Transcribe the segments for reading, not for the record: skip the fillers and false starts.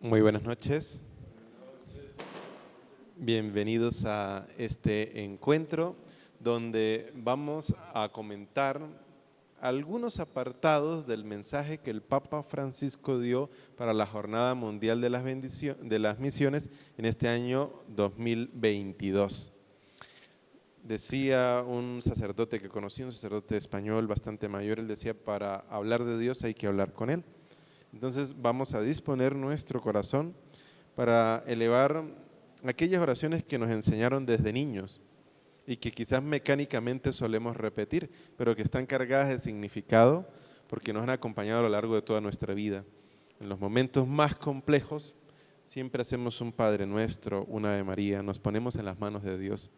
Muy buenas noches. Bienvenidos a este encuentro donde vamos a comentar algunos apartados del mensaje que el Papa Francisco dio para la Jornada Mundial de las Misiones en este año 2022. Decía un sacerdote que conocí, un sacerdote español bastante mayor, él decía, para hablar de Dios hay que hablar con Él. Entonces vamos a disponer nuestro corazón para elevar aquellas oraciones que nos enseñaron desde niños y que quizás mecánicamente solemos repetir, pero que están cargadas de significado porque nos han acompañado a lo largo de toda nuestra vida. En los momentos más complejos siempre hacemos un Padre Nuestro, una Ave María, nos ponemos en las manos de Dios.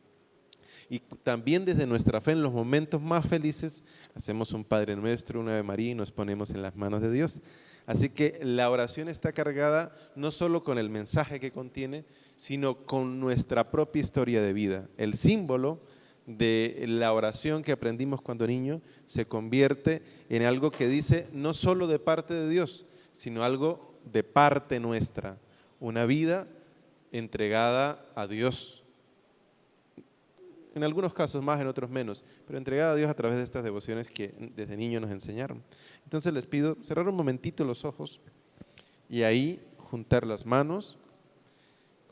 Y también desde nuestra fe en los momentos más felices hacemos un Padre Nuestro, una Ave María y nos ponemos en las manos de Dios. Así que la oración está cargada no solo con el mensaje que contiene, sino con nuestra propia historia de vida. El símbolo de la oración que aprendimos cuando niño se convierte en algo que dice no solo de parte de Dios, sino algo de parte nuestra, una vida entregada a Dios. En algunos casos más, en otros menos, pero entregada a Dios a través de estas devociones que desde niño nos enseñaron. Entonces les pido cerrar un momentito los ojos y ahí juntar las manos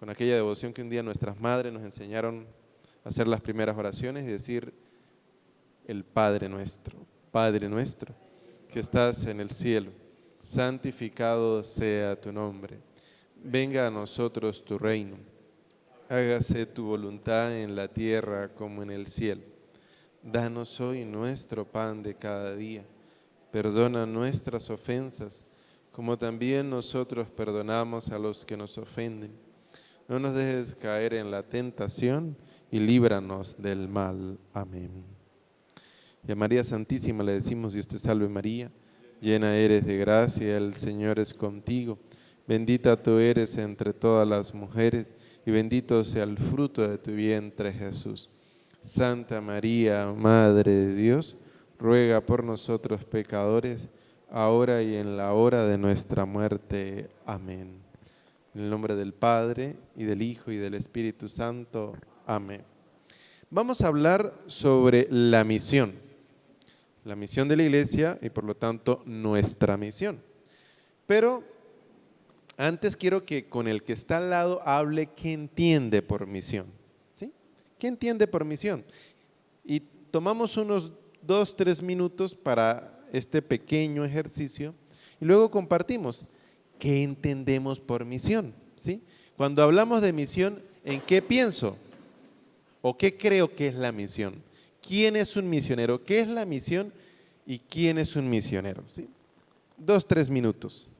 con aquella devoción que un día nuestras madres nos enseñaron a hacer las primeras oraciones y decir el Padre nuestro, que estás en el cielo, santificado sea tu nombre, venga a nosotros tu reino. Hágase tu voluntad en la tierra como en el cielo. Danos hoy nuestro pan de cada día. Perdona nuestras ofensas, como también nosotros perdonamos a los que nos ofenden. No nos dejes caer en la tentación y líbranos del mal. Amén. Y a María Santísima le decimos, Dios te salve María, llena eres de gracia, el Señor es contigo. Bendita tú eres entre todas las mujeres, y bendito sea el fruto de tu vientre, Jesús. Santa María, Madre de Dios, ruega por nosotros pecadores, ahora y en la hora de nuestra muerte. Amén. En el nombre del Padre, y del Hijo, y del Espíritu Santo. Amén. Vamos a hablar sobre la misión de la Iglesia y por lo tanto nuestra misión. Pero antes quiero que con el que está al lado hable qué entiende por misión. ¿Sí? ¿Qué entiende por misión? Y tomamos unos 2-3 minutos para este pequeño ejercicio y luego compartimos qué entendemos por misión. ¿Sí? Cuando hablamos de misión, ¿en qué pienso? ¿O qué creo que es la misión? ¿Quién es un misionero? ¿Qué es la misión? ¿Y quién es un misionero? ¿Sí? 2-3 minutos.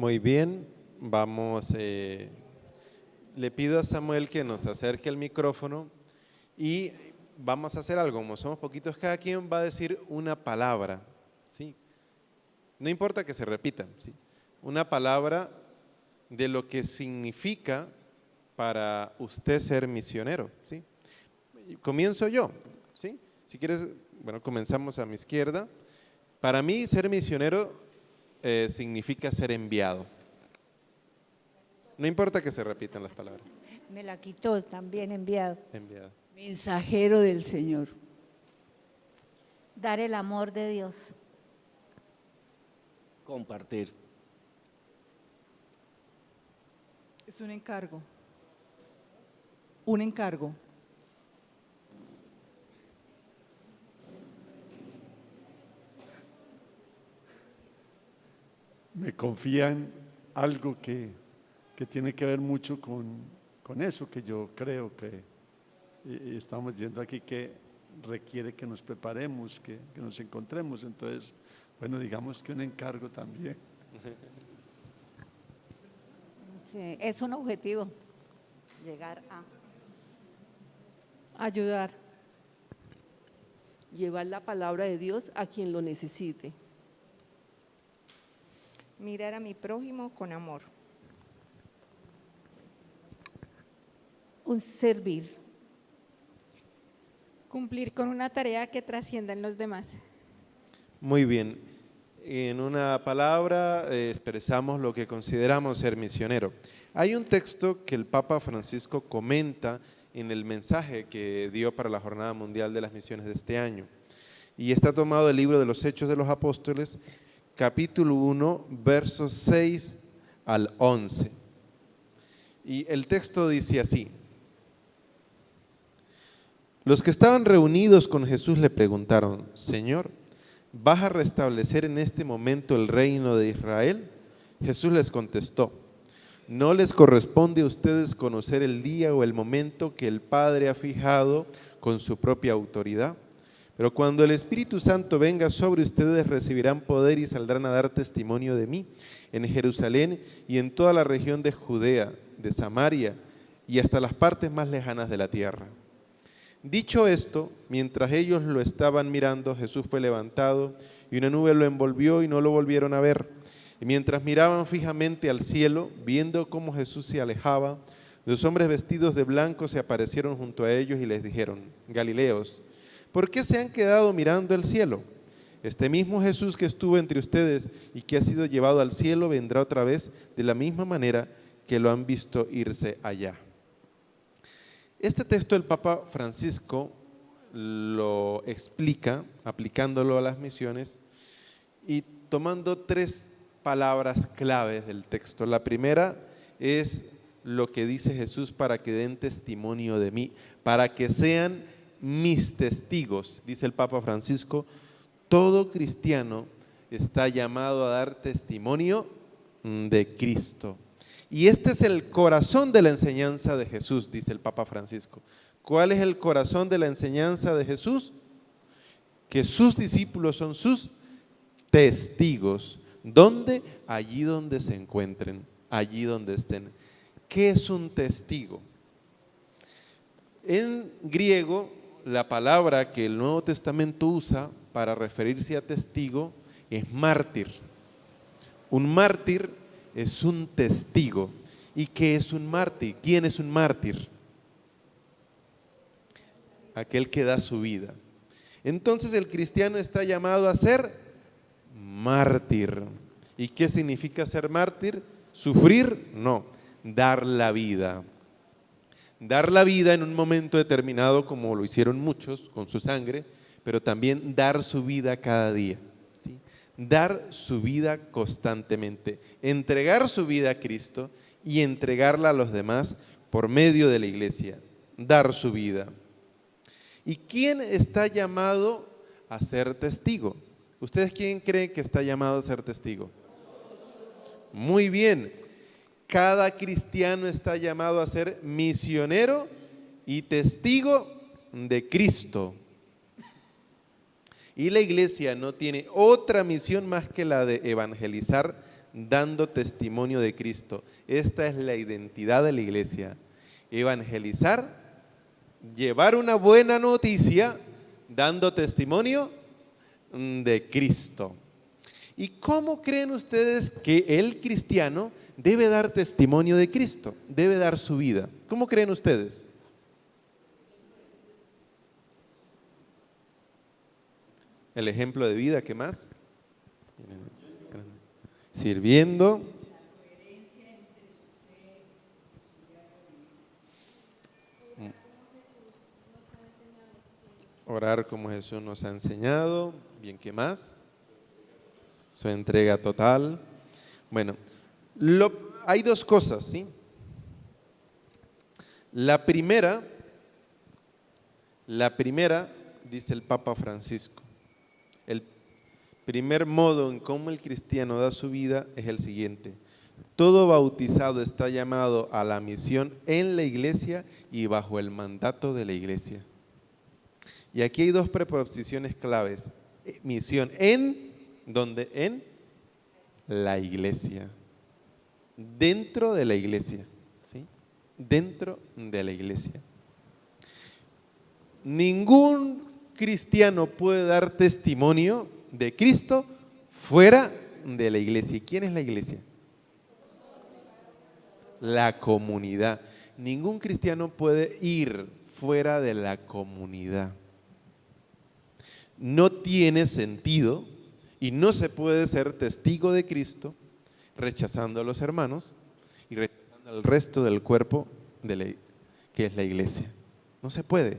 Muy bien, vamos, le pido a Samuel que nos acerque el micrófono y vamos a hacer algo, como somos poquitos, cada quien va a decir una palabra, ¿sí? No importa que se repitan, ¿sí? Una palabra de lo que significa para usted ser misionero, ¿sí? Comienzo yo, ¿sí? Si quieres, bueno, comenzamos a mi izquierda. Para mí ser misionero significa ser enviado. No importa que se repitan las palabras. Me la quitó también enviado. Enviado. Mensajero del Señor. Dar el amor de Dios. Compartir. Es un encargo. Un encargo. Me confían algo que tiene que ver mucho con eso que yo creo que y estamos diciendo aquí que requiere que nos preparemos, que nos encontremos. Entonces, bueno, digamos que un encargo también. Sí, es un objetivo, llegar a… Ayudar. Llevar la palabra de Dios a quien lo necesite. Mirar a mi prójimo con amor. Un servir. Cumplir con una tarea que trascienda en los demás. Muy bien. En una palabra expresamos lo que consideramos ser misionero. Hay un texto que el Papa Francisco comenta en el mensaje que dio para la Jornada Mundial de las Misiones de este año. Y está tomado del libro de los Hechos de los Apóstoles, capítulo 1, versos 6 al 11. Y el texto dice así: los que estaban reunidos con Jesús le preguntaron: Señor, ¿vas a restablecer en este momento el reino de Israel? Jesús les contestó: no les corresponde a ustedes conocer el día o el momento que el Padre ha fijado con su propia autoridad, pero cuando el Espíritu Santo venga sobre ustedes recibirán poder y saldrán a dar testimonio de mí en Jerusalén y en toda la región de Judea, de Samaria y hasta las partes más lejanas de la tierra. Dicho esto, mientras ellos lo estaban mirando, Jesús fue levantado y una nube lo envolvió y no lo volvieron a ver. Y mientras miraban fijamente al cielo, viendo cómo Jesús se alejaba, los hombres vestidos de blanco se aparecieron junto a ellos y les dijeron: Galileos, ¿por qué se han quedado mirando el cielo? Este mismo Jesús que estuvo entre ustedes y que ha sido llevado al cielo vendrá otra vez de la misma manera que lo han visto irse allá. Este texto el Papa Francisco lo explica aplicándolo a las misiones y tomando tres palabras claves del texto. La primera es lo que dice Jesús: para que den testimonio de mí, para que sean mis testigos. Dice el Papa Francisco, todo cristiano está llamado a dar testimonio de Cristo. Y este es el corazón de la enseñanza de Jesús, dice el Papa Francisco. ¿Cuál es el corazón de la enseñanza de Jesús? Que sus discípulos son sus testigos. ¿Dónde? Allí donde se encuentren, allí donde estén. ¿Qué es un testigo? En griego, la palabra que el Nuevo Testamento usa para referirse a testigo es mártir. Un mártir es un testigo. ¿Y qué es un mártir? ¿Quién es un mártir? Aquel que da su vida. Entonces el cristiano está llamado a ser mártir. ¿Y qué significa ser mártir? ¿Sufrir? No, dar la vida. Dar la vida en un momento determinado, como lo hicieron muchos con su sangre, pero también dar su vida cada día. ¿Sí? Dar su vida constantemente, entregar su vida a Cristo y entregarla a los demás por medio de la iglesia, dar su vida. ¿Y quién está llamado a ser testigo? ¿Ustedes quién creen que está llamado a ser testigo? Muy bien, cada cristiano está llamado a ser misionero y testigo de Cristo. Y la iglesia no tiene otra misión más que la de evangelizar dando testimonio de Cristo. Esta es la identidad de la iglesia. Evangelizar, llevar una buena noticia, dando testimonio de Cristo. ¿Y cómo creen ustedes que el cristiano debe dar testimonio de Cristo? Debe dar su vida. ¿Cómo creen ustedes? El ejemplo de vida, ¿qué más? Sirviendo. Orar como Jesús nos ha enseñado. Bien, ¿qué más? Su entrega total. Bueno, hay dos cosas, ¿sí? La primera, dice el Papa Francisco, el primer modo en cómo el cristiano da su vida es el siguiente: todo bautizado está llamado a la misión en la iglesia y bajo el mandato de la iglesia. Y aquí hay dos preposiciones claves. Misión en, ¿dónde? En la iglesia. Dentro de la iglesia, ¿sí? Dentro de la iglesia. Ningún cristiano puede dar testimonio de Cristo fuera de la iglesia. ¿Y quién es la iglesia? La comunidad. Ningún cristiano puede ir fuera de la comunidad. No tiene sentido y no se puede ser testigo de Cristo rechazando a los hermanos y rechazando al resto del cuerpo que es la iglesia. No se puede.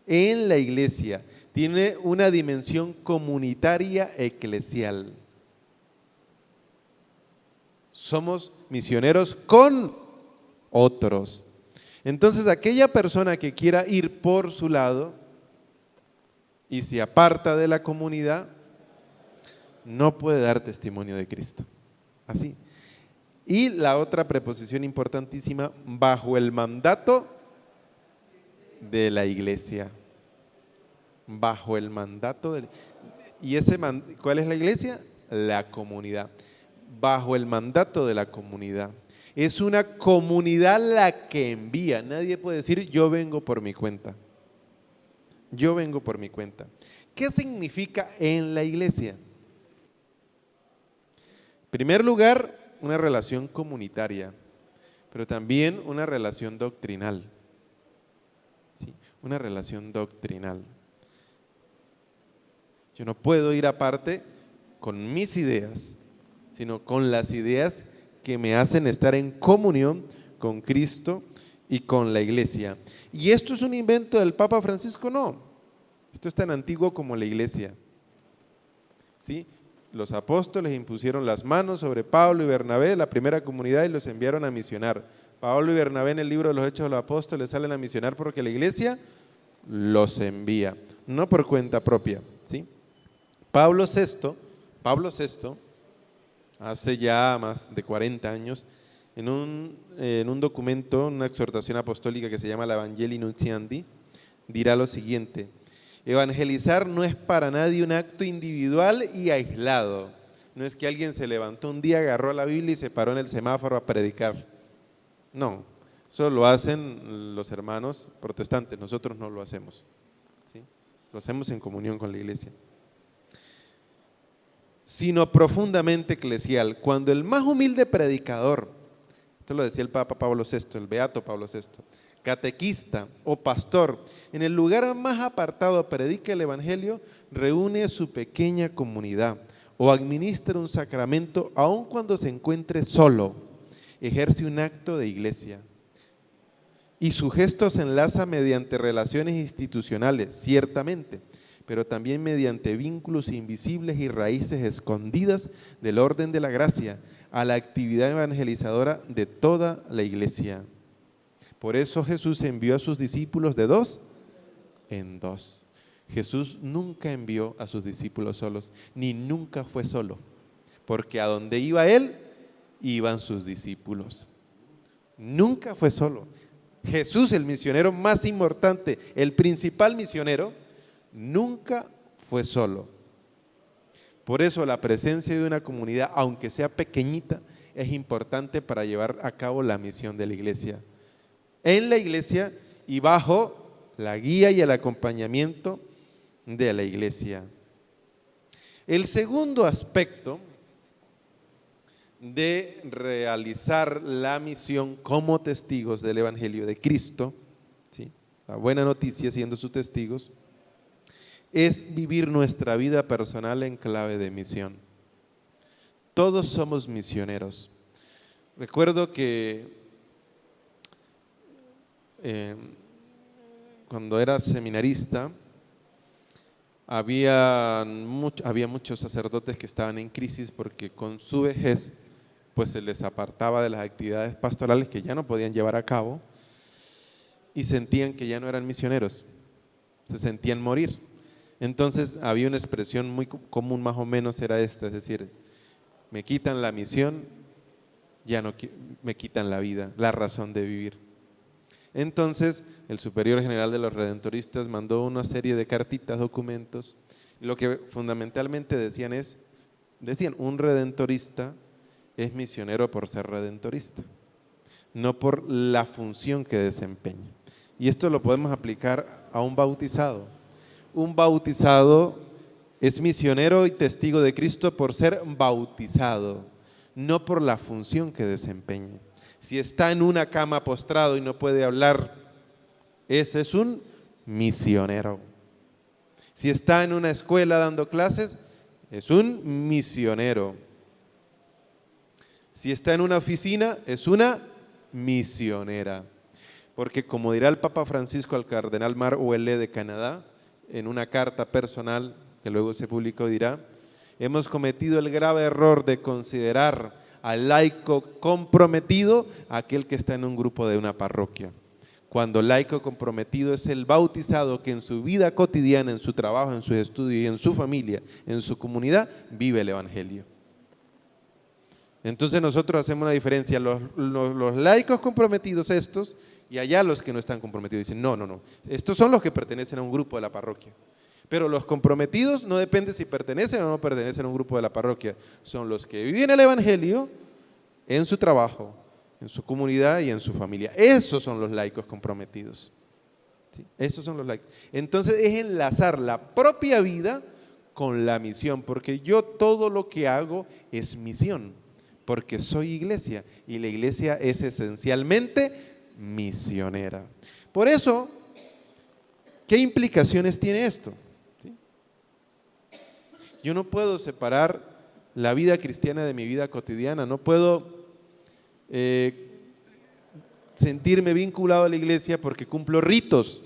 En la iglesia tiene una dimensión comunitaria eclesial. Somos misioneros con otros. Entonces, aquella persona que quiera ir por su lado y se aparta de la comunidad, no puede dar testimonio de Cristo. Así. Y la otra preposición importantísima, bajo el mandato de la iglesia. Bajo el mandato de... ¿Cuál es la iglesia? La comunidad. Bajo el mandato de la comunidad. Es una comunidad la que envía. Nadie puede decir, yo vengo por mi cuenta. Yo vengo por mi cuenta. ¿Qué significa en la iglesia? En primer lugar, una relación comunitaria, pero también una relación doctrinal. ¿Sí? Una relación doctrinal. Yo no puedo ir aparte con mis ideas, sino con las ideas que me hacen estar en comunión con Cristo y con la iglesia. ¿Y esto es un invento del Papa Francisco? No. Esto es tan antiguo como la iglesia. ¿Sí? Los apóstoles impusieron las manos sobre Pablo y Bernabé, la primera comunidad, y los enviaron a misionar. Pablo y Bernabé en el libro de los Hechos de los Apóstoles salen a misionar porque la iglesia los envía, no por cuenta propia. ¿Sí? Pablo VI, hace ya más de 40 años, en un documento, una exhortación apostólica que se llama la Evangelii Nuntiandi, dirá lo siguiente: evangelizar no es para nadie un acto individual y aislado. No es que alguien se levantó un día, agarró la Biblia y se paró en el semáforo a predicar. No, eso lo hacen los hermanos protestantes, nosotros no lo hacemos. ¿Sí? Lo hacemos en comunión con la iglesia. Sino profundamente eclesial. Cuando el más humilde predicador, esto lo decía el Papa Pablo VI, el beato Pablo VI, catequista o pastor, en el lugar más apartado predica el evangelio, reúne su pequeña comunidad o administra un sacramento aun cuando se encuentre solo, ejerce un acto de iglesia. Y su gesto se enlaza mediante relaciones institucionales, ciertamente, pero también mediante vínculos invisibles y raíces escondidas del orden de la gracia a la actividad evangelizadora de toda la iglesia. Por eso Jesús envió a sus discípulos de dos en dos. Jesús nunca envió a sus discípulos solos, ni nunca fue solo, porque a donde iba Él, iban sus discípulos. Nunca fue solo. Jesús, el misionero más importante, el principal misionero, nunca fue solo. Por eso la presencia de una comunidad, aunque sea pequeñita, es importante para llevar a cabo la misión de la iglesia. En la iglesia y bajo la guía y el acompañamiento de la iglesia. El segundo aspecto de realizar la misión como testigos del Evangelio de Cristo, ¿sí?, la buena noticia siendo sus testigos, es vivir nuestra vida personal en clave de misión. Todos somos misioneros. Recuerdo que cuando era seminarista, había muchos sacerdotes que estaban en crisis porque con su vejez pues se les apartaba de las actividades pastorales que ya no podían llevar a cabo y sentían que ya no eran misioneros, se sentían morir. Entonces había una expresión muy común más o menos, era esta, es decir, me quitan la misión, ya no me quitan la vida, la razón de vivir. Entonces el superior general de los redentoristas mandó una serie de cartitas, documentos, y lo que fundamentalmente decían, un redentorista es misionero por ser redentorista, no por la función que desempeña. Y esto lo podemos aplicar a un bautizado. Un bautizado es misionero y testigo de Cristo por ser bautizado, no por la función que desempeña. Si está en una cama postrado y no puede hablar, ese es un misionero. Si está en una escuela dando clases, es un misionero. Si está en una oficina, es una misionera. Porque como dirá el Papa Francisco al cardenal Marc Ouellet de Canadá, en una carta personal que luego se publicó, dirá: hemos cometido el grave error de considerar al laico comprometido aquel que está en un grupo de una parroquia, cuando laico comprometido es el bautizado que en su vida cotidiana, en su trabajo, en sus estudios y en su familia, en su comunidad, vive el Evangelio. Entonces nosotros hacemos una diferencia, los laicos comprometidos estos, y allá los que no están comprometidos dicen, no, estos son los que pertenecen a un grupo de la parroquia. Pero los comprometidos no depende si pertenecen o no pertenecen a un grupo de la parroquia, son los que viven el Evangelio en su trabajo, en su comunidad y en su familia. Esos son los laicos comprometidos. ¿Sí? Esos son los laicos. Entonces es enlazar la propia vida con la misión, porque yo todo lo que hago es misión, porque soy iglesia y la iglesia es esencialmente misionera. Por eso, ¿qué implicaciones tiene esto? ¿Sí? Yo no puedo separar la vida cristiana de mi vida cotidiana, no puedo sentirme vinculado a la iglesia porque cumplo ritos,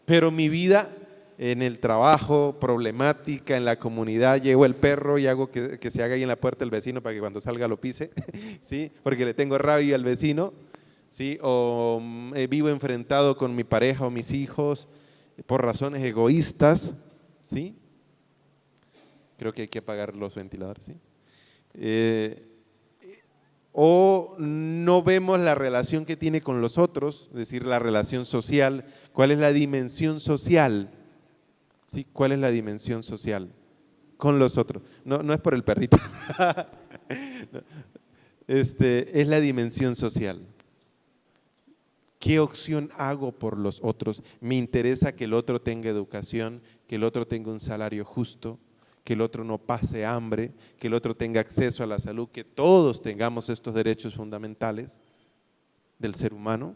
pero mi vida en el trabajo, problemática, en la comunidad, llevo el perro y hago que se haga ahí en la puerta el vecino para que cuando salga lo pise, ¿sí? Porque le tengo rabia al vecino, ¿sí? O vivo enfrentado con mi pareja o mis hijos por razones egoístas, ¿sí? Creo que hay que apagar los ventiladores, ¿sí? O no vemos la relación que tiene con los otros, es decir, la relación social. ¿Cuál es la dimensión social? ¿Sí? ¿Cuál es la dimensión social con los otros? No es por el perrito. Es la dimensión social. ¿Qué opción hago por los otros? Me interesa que el otro tenga educación, que el otro tenga un salario justo, que el otro no pase hambre, que el otro tenga acceso a la salud, que todos tengamos estos derechos fundamentales del ser humano,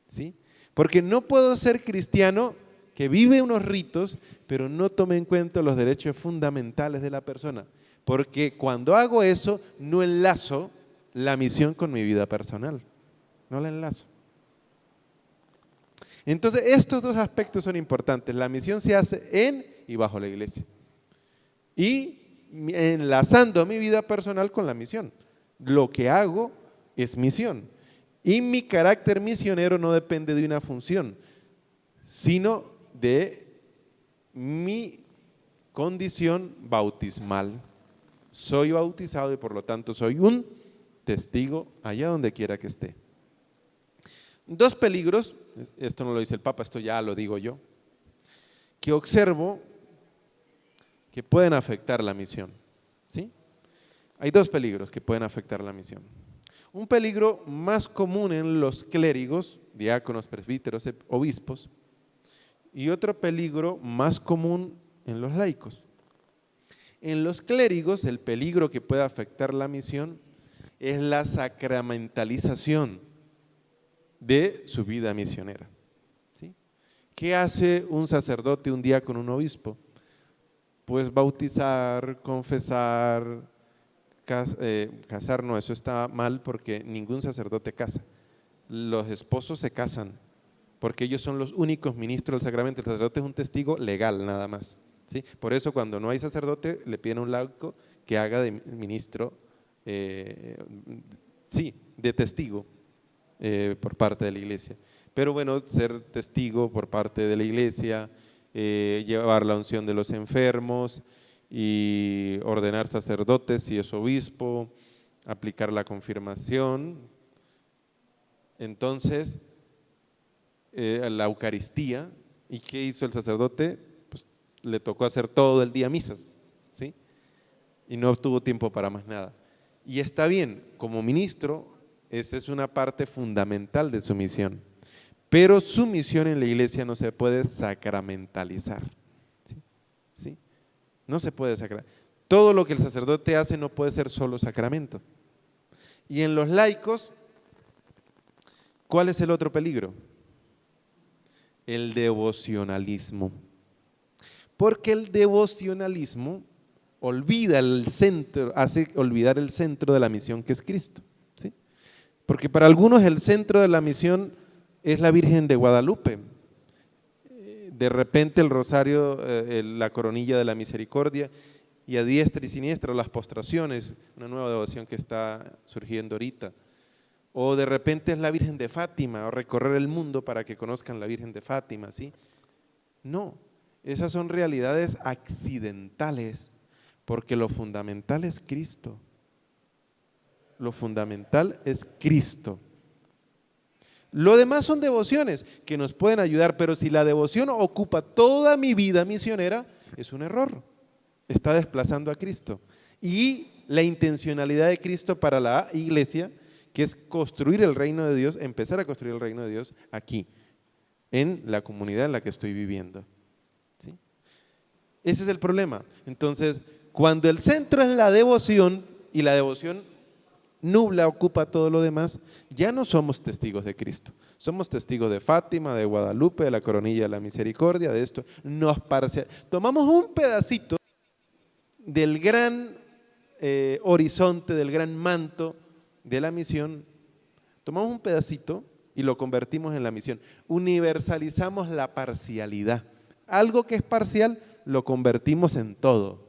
¿sí? Porque no puedo ser cristiano que vive unos ritos, pero no tome en cuenta los derechos fundamentales de la persona, porque cuando hago eso, no enlazo la misión con mi vida personal, no la enlazo. Entonces, estos dos aspectos son importantes, la misión se hace en y bajo la iglesia. Y enlazando mi vida personal con la misión. Lo que hago es misión. Y mi carácter misionero no depende de una función, sino de mi condición bautismal. Soy bautizado y por lo tanto soy un testigo allá donde quiera que esté. Dos peligros, esto no lo dice el Papa, esto ya lo digo yo, que observo que pueden afectar la misión. ¿Sí? Hay dos peligros que pueden afectar la misión. Un peligro más común en los clérigos, diáconos, presbíteros, obispos, y otro peligro más común en los laicos. En los clérigos, el peligro que puede afectar la misión es la sacramentalización de su vida misionera. ¿Sí? ¿Qué hace un sacerdote, un diácono, un obispo? Pues bautizar, confesar, casar no, eso está mal porque ningún sacerdote casa. Los esposos se casan porque ellos son los únicos ministros del sacramento. El sacerdote es un testigo legal nada más. ¿Sí? Por eso cuando no hay sacerdote le piden a un laico que haga de ministro, de testigo por parte de la iglesia. Pero bueno, ser testigo por parte de la iglesia, llevar la unción de los enfermos y ordenar sacerdotes si es obispo, aplicar la confirmación. Entonces, la Eucaristía, ¿y qué hizo el sacerdote? Pues le tocó hacer todo el día misas, ¿sí? Y no tuvo tiempo para más nada. Y está bien, como ministro, esa es una parte fundamental de su misión. Pero su misión en la iglesia no se puede sacramentalizar. ¿Sí? No se puede sacramentar. Todo lo que el sacerdote hace no puede ser solo sacramento. Y en los laicos, ¿cuál es el otro peligro? El devocionalismo. Porque el devocionalismo olvida el centro, hace olvidar el centro de la misión que es Cristo. ¿Sí? Porque para algunos el centro de la misión es la Virgen de Guadalupe. De repente el rosario, la coronilla de la misericordia, y a diestra y siniestra las postraciones, una nueva devoción que está surgiendo ahorita. O de repente es la Virgen de Fátima, o recorrer el mundo para que conozcan la Virgen de Fátima, ¿sí? No, esas son realidades accidentales, porque lo fundamental es Cristo. Lo fundamental es Cristo. Lo demás son devociones que nos pueden ayudar, pero si la devoción ocupa toda mi vida misionera, es un error. Está desplazando a Cristo. Y la intencionalidad de Cristo para la iglesia, que es construir el reino de Dios, empezar a construir el reino de Dios aquí, en la comunidad en la que estoy viviendo. ¿Sí? Ese es el problema. Entonces, cuando el centro es la devoción y la devoción nubla, ocupa todo lo demás, ya no somos testigos de Cristo. Somos testigos de Fátima, de Guadalupe, de la coronilla de la misericordia, de esto. Tomamos un pedacito del gran horizonte, del gran manto de la misión, tomamos un pedacito y lo convertimos en la misión. Universalizamos la parcialidad. Algo que es parcial lo convertimos en todo.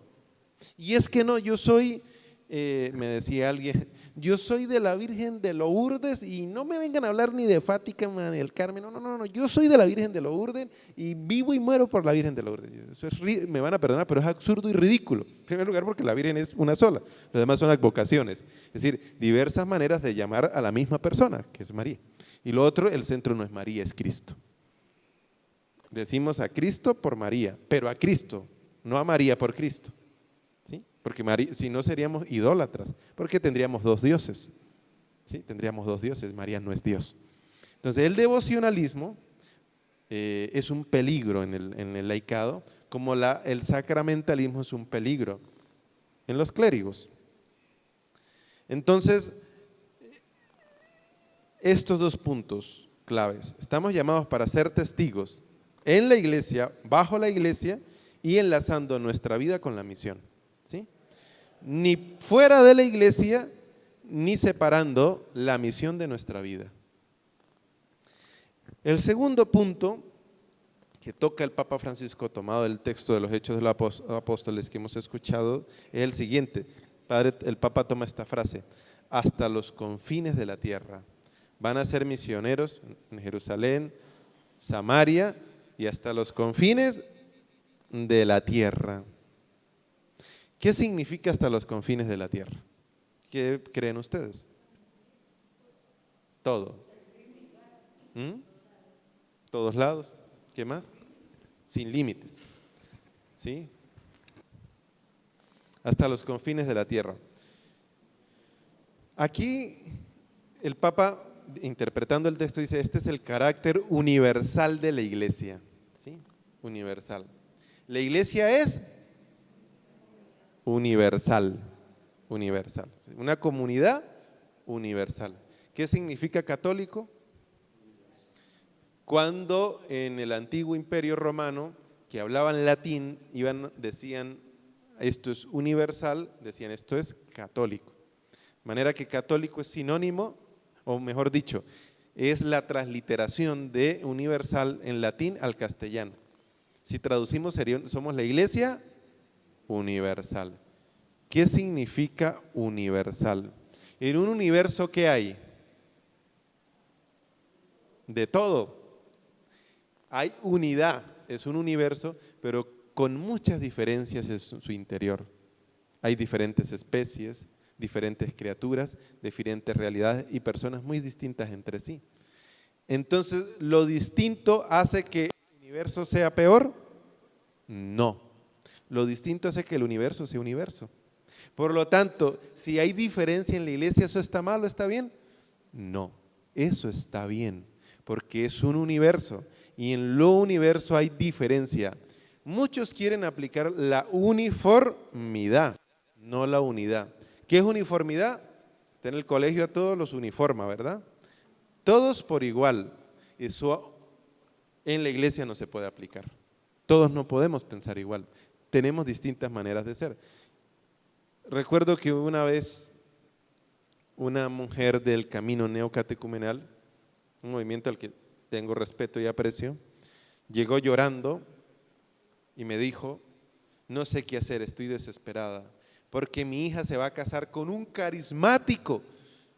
Y es que no, yo soy, me decía alguien, yo soy de la Virgen de Lourdes y no me vengan a hablar ni de Fátima ni del Carmen, no, yo soy de la Virgen de Lourdes y vivo y muero por la Virgen de Lourdes. Eso es, me van a perdonar, pero es absurdo y ridículo. En primer lugar porque la Virgen es una sola, los demás son advocaciones. Es decir, diversas maneras de llamar a la misma persona, que es María. Y lo otro, el centro no es María, es Cristo. Decimos a Cristo por María, pero a Cristo, no a María por Cristo. ¿Sí? Porque María, si no seríamos idólatras, porque tendríamos dos dioses. ¿Sí? Tendríamos dos dioses, María no es Dios. Entonces el devocionalismo es un peligro en el laicado, como el sacramentalismo es un peligro en los clérigos. Entonces, estos dos puntos claves, estamos llamados para ser testigos en la iglesia, bajo la iglesia y enlazando nuestra vida con la misión. ¿Sí? Ni fuera de la iglesia, ni separando la misión de nuestra vida. El segundo punto que toca el Papa Francisco, tomado del texto de los Hechos de los Apóstoles que hemos escuchado, es el siguiente. El Papa toma esta frase: hasta los confines de la tierra. Van a ser misioneros en Jerusalén, Samaria y hasta los confines de la tierra. ¿Qué significa hasta los confines de la tierra? ¿Qué creen ustedes? Todo. Todos lados. ¿Qué más? Sin límites. ¿Sí? hasta los confines de la tierra. Aquí el Papa, interpretando el texto, dice, este es el carácter universal de la iglesia, ¿sí? Universal. La iglesia es universal, universal. Una comunidad universal. ¿Qué significa católico? Cuando en el antiguo imperio romano, que hablaban latín, decían esto es universal, decían esto es católico. De manera que católico es sinónimo, o mejor dicho, es la transliteración de universal en latín al castellano. Si traducimos, somos la iglesia universal. ¿Qué significa universal? En un universo, ¿qué hay? De todo. Hay unidad, es un universo, pero con muchas diferencias en su interior. Hay diferentes especies, diferentes criaturas, diferentes realidades y personas muy distintas entre sí. Entonces, ¿lo distinto hace que el universo sea peor? No. Lo distinto hace que el universo sea universo. Por lo tanto, si hay diferencia en la iglesia, ¿eso está mal o está bien? No, eso está bien, porque es un universo y en lo universo hay diferencia. Muchos quieren aplicar la uniformidad, no la unidad. ¿Qué es uniformidad? Está en el colegio a todos los uniforma, ¿verdad? Todos por igual. Eso en la iglesia no se puede aplicar. Todos no podemos pensar igual. Tenemos distintas maneras de ser. Recuerdo que una vez una mujer del Camino Neocatecumenal, un movimiento al que tengo respeto y aprecio, llegó llorando y me dijo, no sé qué hacer, estoy desesperada, porque mi hija se va a casar con un carismático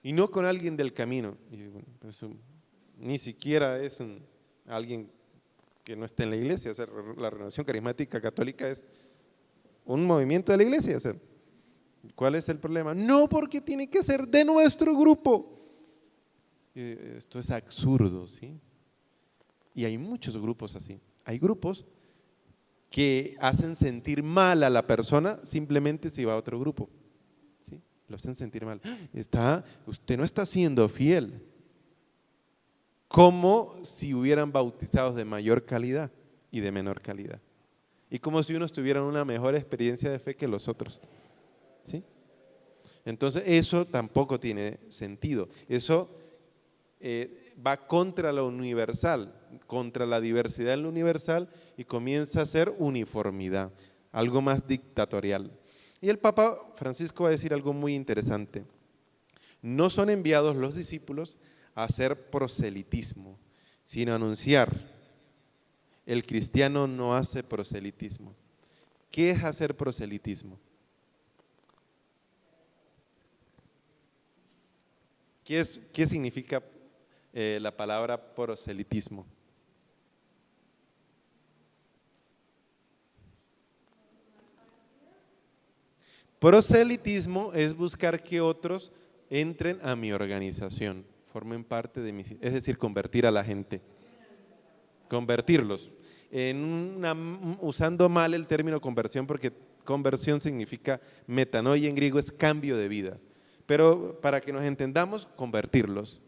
y no con alguien del camino. Y bueno, pues, ni siquiera es alguien que no esté en la iglesia, o sea, la renovación carismática católica es un movimiento de la iglesia, o sea, ¿cuál es el problema? No, porque tiene que ser de nuestro grupo. Esto es absurdo, ¿sí? Y hay muchos grupos así. Hay grupos que hacen sentir mal a la persona simplemente si va a otro grupo, ¿sí? Lo hacen sentir mal. Usted no está siendo fiel. Como si hubieran bautizados de mayor calidad y de menor calidad. Y como si unos tuvieran una mejor experiencia de fe que los otros. ¿Sí? Entonces eso tampoco tiene sentido. Eso va contra lo universal, contra la diversidad en lo universal y comienza a ser uniformidad, algo más dictatorial. Y el Papa Francisco va a decir algo muy interesante. No son enviados los discípulos a hacer proselitismo, sino a anunciar. El cristiano no hace proselitismo. ¿Qué es hacer proselitismo? ¿Qué significa la palabra proselitismo? Proselitismo es buscar que otros entren a mi organización, formen parte de mi, es decir, convertir a la gente, convertirlos. Usando mal el término conversión, porque conversión significa metanoia en griego, es cambio de vida. Pero para que nos entendamos, convertirlos.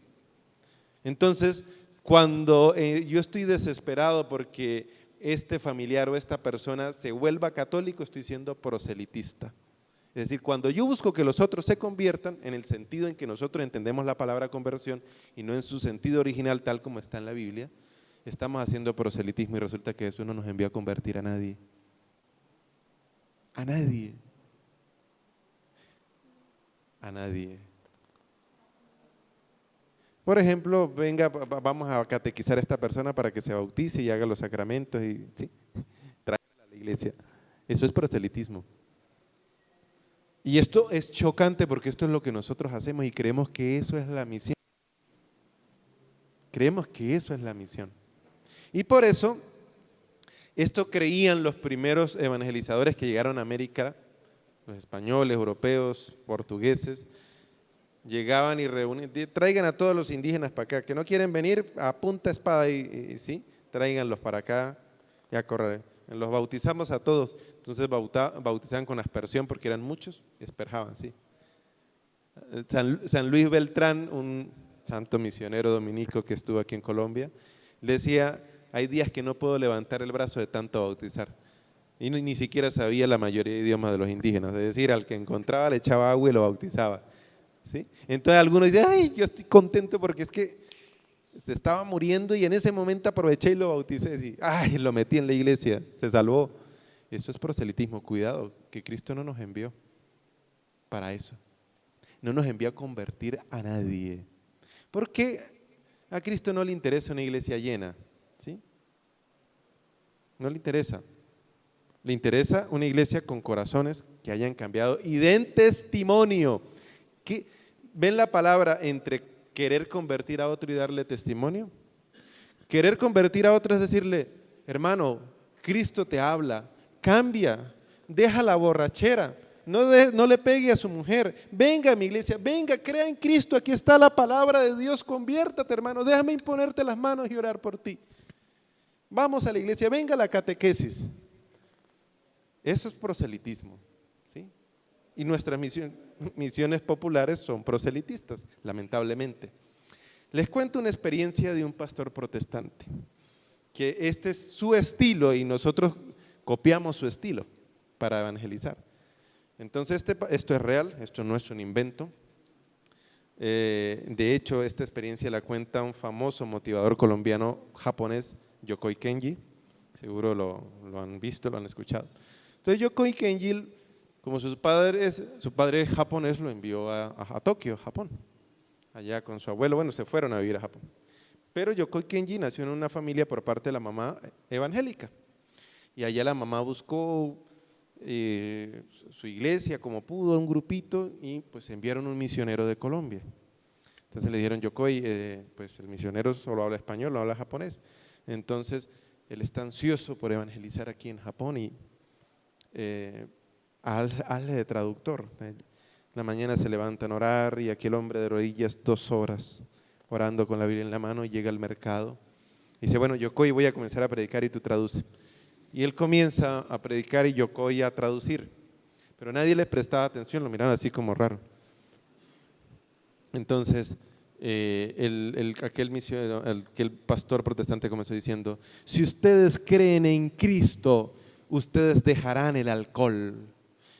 Entonces, cuando yo estoy desesperado porque este familiar o esta persona se vuelva católico, estoy siendo proselitista. Es decir, cuando yo busco que los otros se conviertan en el sentido en que nosotros entendemos la palabra conversión y no en su sentido original tal como está en la Biblia, estamos haciendo proselitismo y resulta que Jesús no nos envió a convertir a nadie. A nadie. A nadie. Por ejemplo, venga, vamos a catequizar a esta persona para que se bautice y haga los sacramentos y ¿sí? Tráigala a la iglesia. Eso es proselitismo. Y esto es chocante porque esto es lo que nosotros hacemos y creemos que eso es la misión. Creemos que eso es la misión. Y por eso, esto creían los primeros evangelizadores que llegaron a América, los españoles, europeos, portugueses, llegaban y reunían, traigan a todos los indígenas para acá, que no quieren venir a punta espada y ¿sí? Tráiganlos para acá y a correr. los bautizamos a todos. Entonces bautizaban con aspersión porque eran muchos y asperjaban, sí. San Luis Beltrán, un santo misionero dominico que estuvo aquí en Colombia, decía, hay días que no puedo levantar el brazo de tanto bautizar. Y ni siquiera sabía la mayoría de idiomas de los indígenas, es decir, al que encontraba le echaba agua y lo bautizaba. ¿Sí? Entonces algunos dicen, ay, yo estoy contento porque es que se estaba muriendo y en ese momento aproveché y lo bauticé. Y, ay, lo metí en la iglesia, se salvó. Eso es proselitismo, cuidado, que Cristo no nos envió para eso. No nos envió a convertir a nadie. Porque a Cristo no le interesa una iglesia llena, ¿sí? No le interesa. Le interesa una iglesia con corazones que hayan cambiado y den testimonio. ¿Ven la palabra entre querer convertir a otro y darle testimonio? Querer convertir a otro es decirle, hermano, Cristo te habla, cambia, deja la borrachera, no le pegue a su mujer, venga a mi iglesia, venga, crea en Cristo, aquí está la palabra de Dios, conviértate hermano, déjame imponerte las manos y orar por ti. Vamos a la iglesia, venga a la catequesis. Eso es proselitismo, ¿sí? Y nuestras misiones populares son proselitistas, lamentablemente. Les cuento una experiencia de un pastor protestante, que este es su estilo y nosotros copiamos su estilo para evangelizar. Entonces esto es real, esto no es un invento. De hecho, esta experiencia la cuenta un famoso motivador colombiano japonés, Yokoi Kenji, seguro lo han visto, lo han escuchado. Entonces Yokoi Kenji, como su padre es japonés, lo envió a Tokio, Japón, allá con su abuelo, bueno, se fueron a vivir a Japón. Pero Yokoi Kenji nació en una familia por parte de la mamá evangélica, y allá la mamá buscó su iglesia como pudo, un grupito, y pues enviaron un misionero de Colombia. Entonces le dijeron, Yokoi, pues el misionero solo habla español, no habla japonés, entonces él está ansioso por evangelizar aquí en Japón y hazle de traductor. La mañana se levantan a orar y aquel hombre de rodillas 2 horas orando con la Biblia en la mano y llega al mercado y dice, bueno, Yokoi, voy a comenzar a predicar y tú traduce. Y él comienza a predicar y Yokoi a traducir, pero nadie le prestaba atención, lo miraron así como raro. Entonces aquel pastor protestante comenzó diciendo, si ustedes creen en Cristo, ustedes dejarán el alcohol,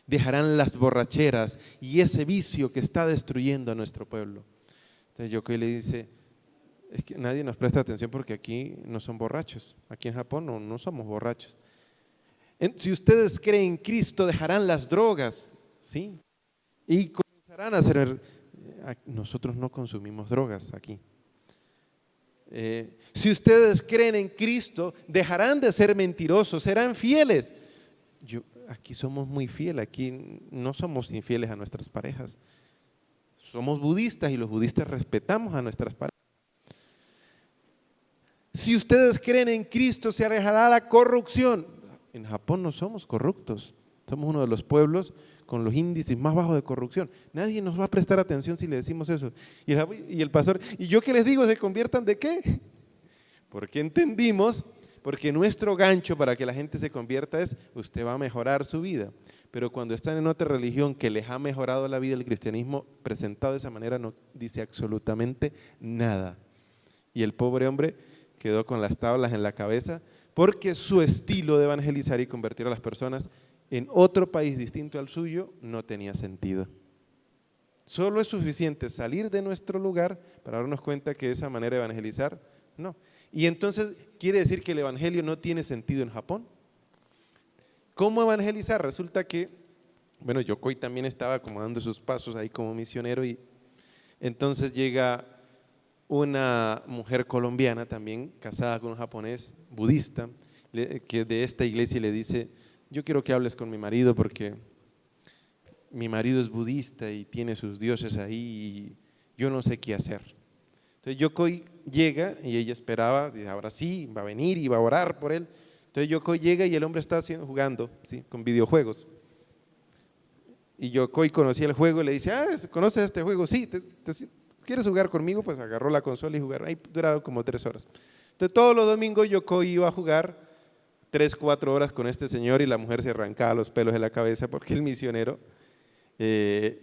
dejarán las borracheras y ese vicio que está destruyendo a nuestro pueblo. Entonces Yokoi le dice, es que nadie nos presta atención porque aquí no son borrachos, aquí en Japón no somos borrachos. Si ustedes creen en Cristo, dejarán las drogas, ¿sí? Y comenzarán a hacer, nosotros no consumimos drogas aquí. Si ustedes creen en Cristo, dejarán de ser mentirosos, serán fieles. Aquí somos muy fieles, aquí no somos infieles a nuestras parejas. Somos budistas y los budistas respetamos a nuestras parejas. Si ustedes creen en Cristo, se alejará la corrupción. En Japón no somos corruptos, somos uno de los pueblos con los índices más bajos de corrupción. Nadie nos va a prestar atención si le decimos eso. Y el pastor, ¿y yo qué les digo? ¿Se conviertan de qué? Porque entendimos, porque nuestro gancho para que la gente se convierta es, usted va a mejorar su vida. Pero cuando están en otra religión que les ha mejorado la vida, el cristianismo presentado de esa manera no dice absolutamente nada. Y el pobre hombre quedó con las tablas en la cabeza porque su estilo de evangelizar y convertir a las personas en otro país distinto al suyo no tenía sentido. Solo es suficiente salir de nuestro lugar para darnos cuenta que esa manera de evangelizar, no. Y entonces, ¿quiere decir que el evangelio no tiene sentido en Japón? ¿Cómo evangelizar? Resulta que, bueno, Yokoi también estaba acomodando sus pasos ahí como misionero y entonces llega una mujer colombiana también casada con un japonés budista que de esta iglesia le dice, yo quiero que hables con mi marido porque mi marido es budista y tiene sus dioses ahí y yo no sé qué hacer. Entonces Yokoi llega y ella esperaba, dice, ahora sí, va a venir y va a orar por él. Entonces Yokoi llega y el hombre está jugando, ¿sí?, con videojuegos. Y Yokoi conocía el juego y le dice, ¿conoces este juego? Sí, ¿quieres jugar conmigo? Pues agarró la consola y jugaron. Ahí duraron como 3 horas. Entonces todos los domingos Yokoi iba a jugar 3, 4 horas con este señor y la mujer se arrancaba los pelos de la cabeza porque el misionero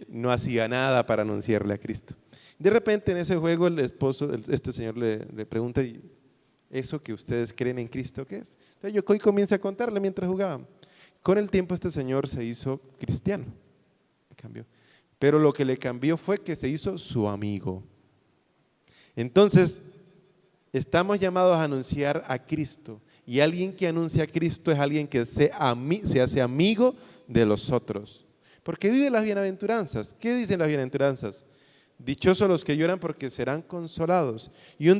no hacía nada para anunciarle a Cristo. De repente en ese juego el esposo, este señor le pregunta, ¿y eso que ustedes creen en Cristo qué es? Entonces Yokoi comienza a contarle mientras jugaban. Con el tiempo este señor se hizo cristiano, cambió. Pero lo que le cambió fue que se hizo su amigo. Entonces, estamos llamados a anunciar a Cristo, y alguien que anuncia a Cristo es alguien que se hace amigo de los otros, porque vive las bienaventuranzas. ¿Qué dicen las bienaventuranzas? Dichosos los que lloran porque serán consolados. Y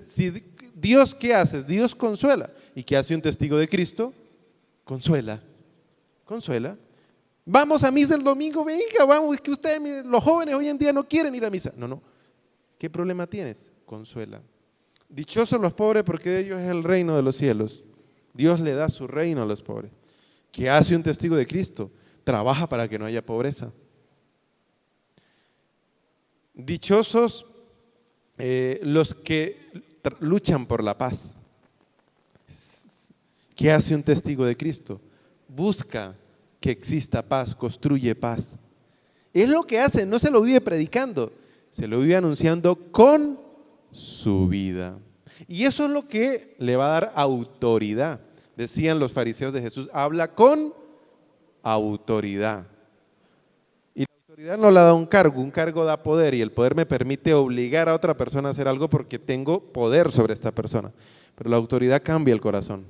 si Dios, ¿qué hace? Dios consuela. ¿Y qué hace un testigo de Cristo? Consuela. Consuela. Vamos a misa el domingo, venga, vamos, es que ustedes, los jóvenes hoy en día no quieren ir a misa. No, no. ¿Qué problema tienes? Consuela. Dichosos los pobres porque de ellos es el reino de los cielos. Dios le da su reino a los pobres. ¿Qué hace un testigo de Cristo? Trabaja para que no haya pobreza. Dichosos los que luchan por la paz. ¿Qué hace un testigo de Cristo? Busca que exista paz, construye paz. Es lo que hace, no se lo vive predicando, se lo vive anunciando con su vida. Y eso es lo que le va a dar autoridad. Decían los fariseos de Jesús, habla con autoridad. Y la autoridad no la da un cargo da poder, y el poder me permite obligar a otra persona a hacer algo porque tengo poder sobre esta persona. Pero la autoridad cambia el corazón.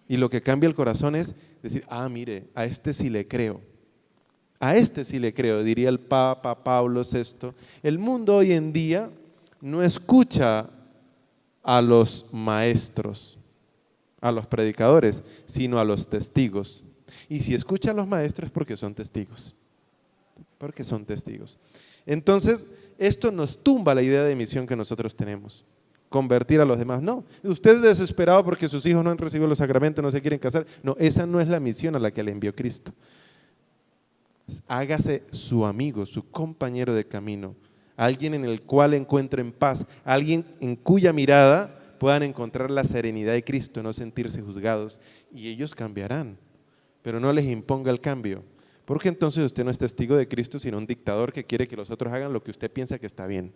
Y lo que cambia el corazón es decir, mire, a este sí le creo. A este sí le creo, diría el Papa Pablo VI. El mundo hoy en día no escucha a los maestros, a los predicadores, sino a los testigos. Y si escucha a los maestros es porque son testigos. Porque son testigos. Entonces, esto nos tumba la idea de misión que nosotros tenemos. Convertir a los demás. No, usted es desesperado porque sus hijos no han recibido los sacramentos, no se quieren casar. No, esa no es la misión a la que le envió Cristo. Hágase su amigo, su compañero de camino, alguien en el cual encuentren paz, alguien en cuya mirada puedan encontrar la serenidad de Cristo, no sentirse juzgados, y ellos cambiarán, pero no les imponga el cambio, porque entonces usted no es testigo de Cristo, sino un dictador que quiere que los otros hagan lo que usted piensa que está bien.